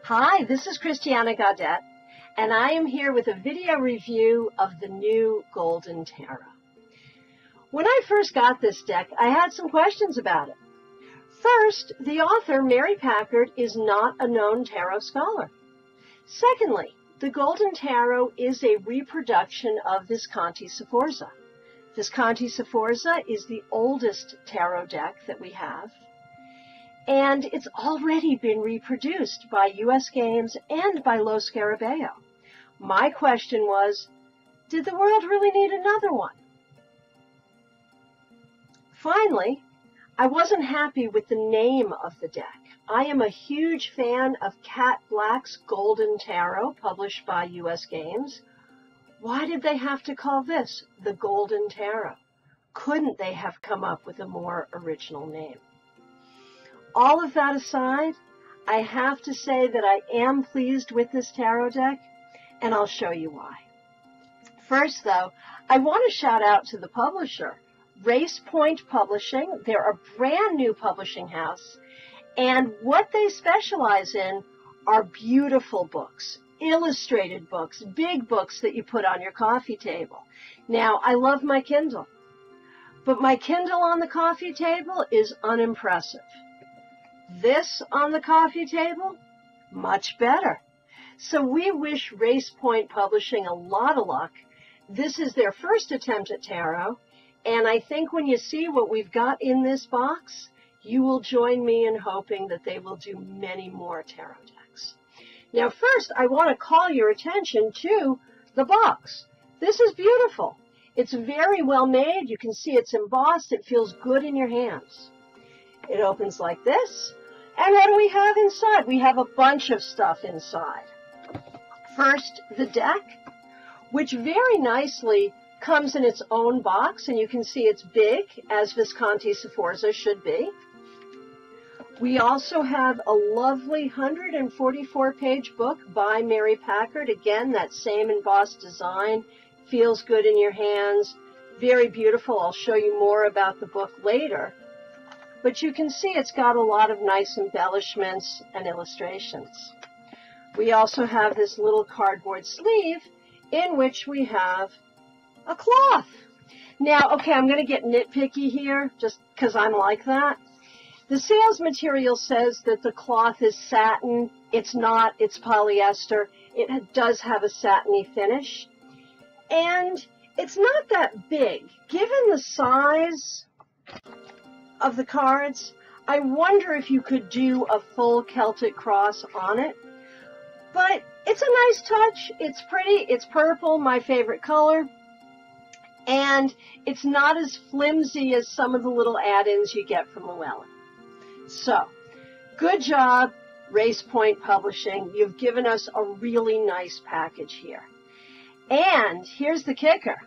Hi, this is Christiana Gaudet, and I am here with a video review of the new Golden Tarot. When I first got this deck, I had some questions about it. First, the author, Mary Packard, is not a known tarot scholar. Secondly, the Golden Tarot is a reproduction of Visconti Sforza. Visconti Sforza is the oldest tarot deck that we have, and it's already been reproduced by U.S. Games and by Lo Scarabeo. My question was, did the world really need another one? Finally, I wasn't happy with the name of the deck. I am a huge fan of Cat Black's Golden Tarot, published by U.S. Games. Why did they have to call this the Golden Tarot? Couldn't they have come up with a more original name? All of that aside, I have to say that I am pleased with this tarot deck, and I'll show you why. First, though, I want to shout out to the publisher, Race Point Publishing. They're a brand new publishing house, and what they specialize in are beautiful books, illustrated books, big books that you put on your coffee table. Now, I love my Kindle, but my Kindle on the coffee table is unimpressive. This on the coffee table, much better. So we wish Race Point Publishing a lot of luck. This is their first attempt at tarot, and I think when you see what we've got in this box, you will join me in hoping that they will do many more tarot decks. Now first, I want to call your attention to the box. This is beautiful. It's very well made. You can see it's embossed. It feels good in your hands. It opens like this. And what do we have inside? We have a bunch of stuff inside. First, the deck, which very nicely comes in its own box, and you can see it's big, as Visconti Sforza should be. We also have a lovely 144-page book by Mary Packard. Again, that same embossed design. Feels good in your hands. Very beautiful. I'll show you more about the book later. But you can see it's got a lot of nice embellishments and illustrations. We also have this little cardboard sleeve in which we have a cloth. Now, okay, I'm going to get nitpicky here just because I'm like that. The sales material says that the cloth is satin. It's not. It's polyester. It does have a satiny finish. And it's not that big. Given the size of the cards, I wonder if you could do a full Celtic cross on it. But it's a nice touch. It's pretty. It's purple, my favorite color. And it's not as flimsy as some of the little add-ins you get from Llewellyn. So, good job, Race Point Publishing. You've given us a really nice package here. And here's the kicker.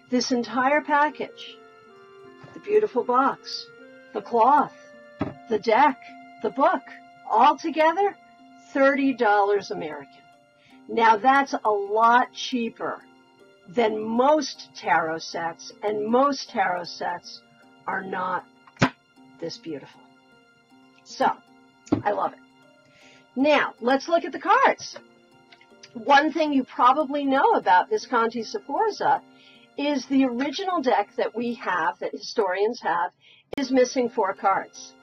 This entire package, the beautiful box, the cloth, the deck, the book, all together, $30 American. Now that's a lot cheaper than most tarot sets, and most tarot sets are not this beautiful. So, I love it. Now, let's look at the cards. One thing you probably know about Visconti Sforza is the original deck that we have, that historians have, is missing 4 cards.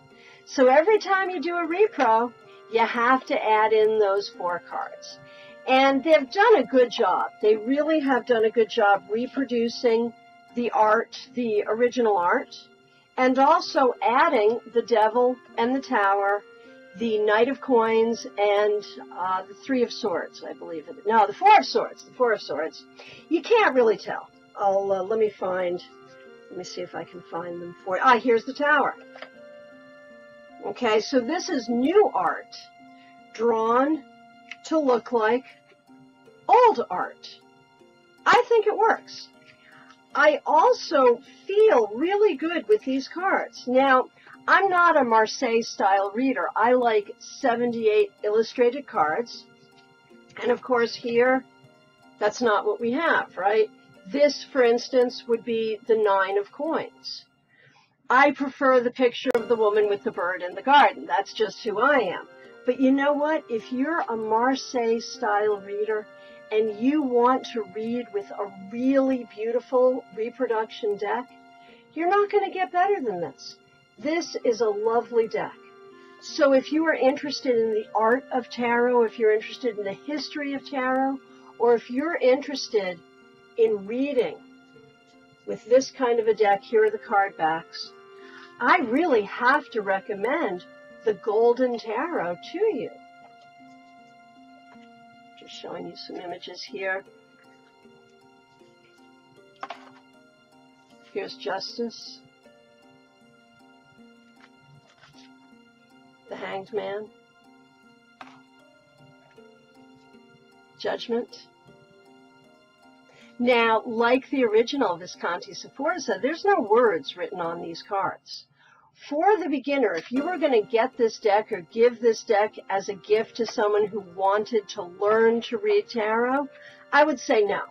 So every time you do a repro, you have to add in those 4 cards. And they've done a good job. They really have done a good job reproducing the art, the original art, and also adding the Devil and the Tower, the Knight of Coins, and the 3 of Swords, I believe it. No, the 4 of Swords. The 4 of Swords. You can't really tell. Let me see if I can find them for you. Here's the Tower. Okay, so this is new art drawn to look like old art. I think it works. I also feel really good with these cards. Now, I'm not a Marseille-style reader. I like 78 illustrated cards. And of course here, that's not what we have, right? This, for instance, would be the 9 of Coins. I prefer the picture of the woman with the bird in the garden. That's just who I am. But you know what? If you're a Marseille style reader and you want to read with a really beautiful reproduction deck, you're not going to get better than this. This is a lovely deck. So if you are interested in the art of tarot, if you're interested in the history of tarot, or if you're interested in reading with this kind of a deck, here are the card backs, I really have to recommend the Golden Tarot to you. Just showing you some images here. Here's Justice, the Hanged Man, Judgment. Now, like the original Visconti Sforza, there's no words written on these cards. For the beginner, if you were going to get this deck or give this deck as a gift to someone who wanted to learn to read tarot, I would say no.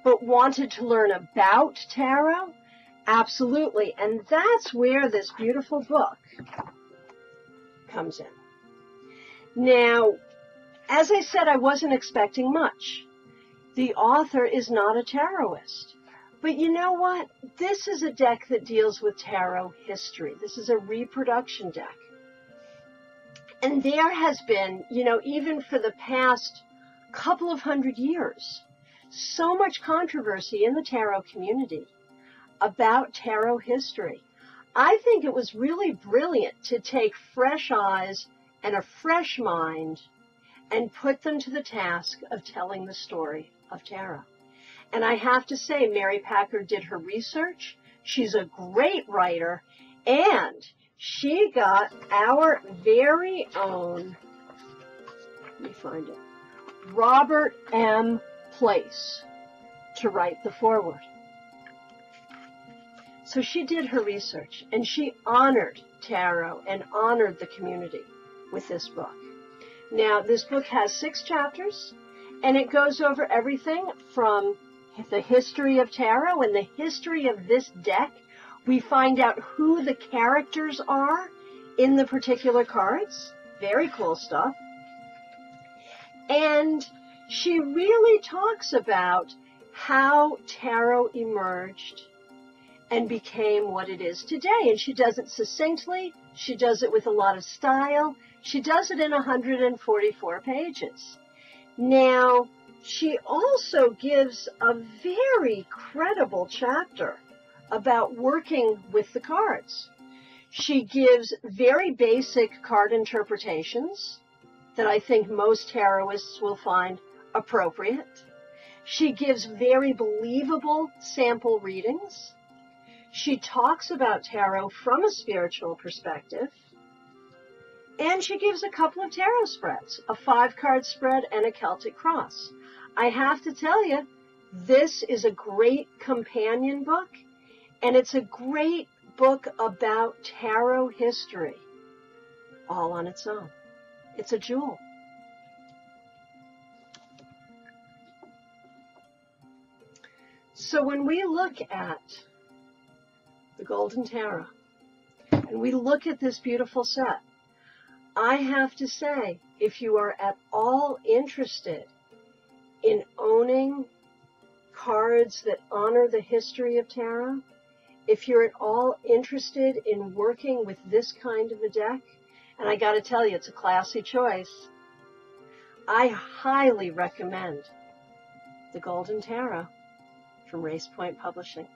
But wanted to learn about tarot? Absolutely. And that's where this beautiful book comes in. Now, as I said, I wasn't expecting much. The author is not a tarotist. But you know what? This is a deck that deals with tarot history. This is a reproduction deck. And there has been, even for the past couple of 100 years, so much controversy in the tarot community about tarot history. I think it was really brilliant to take fresh eyes and a fresh mind and put them to the task of telling the story of tarot. And I have to say, Mary Packard did her research. She's a great writer, and she got our very own, let me find it, Robert M. Place to write the foreword. So she did her research, and she honored tarot and honored the community with this book. Now, this book has 6 chapters, and it goes over everything from the history of tarot and the history of this deck. We find out who the characters are in the particular cards. Very cool stuff. And she really talks about how tarot emerged and became what it is today. And she does it succinctly. She does it with a lot of style. She does it in 144 pages. Now, she also gives a very credible chapter about working with the cards. She gives very basic card interpretations that I think most tarotists will find appropriate. She gives very believable sample readings. She talks about tarot from a spiritual perspective. And she gives a couple of tarot spreads, a 5-card spread and a Celtic cross. I have to tell you, this is a great companion book, and it's a great book about tarot history, all on its own. It's a jewel. So when we look at the Golden Tarot, and we look at this beautiful set, I have to say, if you are at all interested in owning cards that honor the history of tarot, if you're at all interested in working with this kind of a deck, and I got to tell you, it's a classy choice, I highly recommend the Golden Tarot from Race Point Publishing.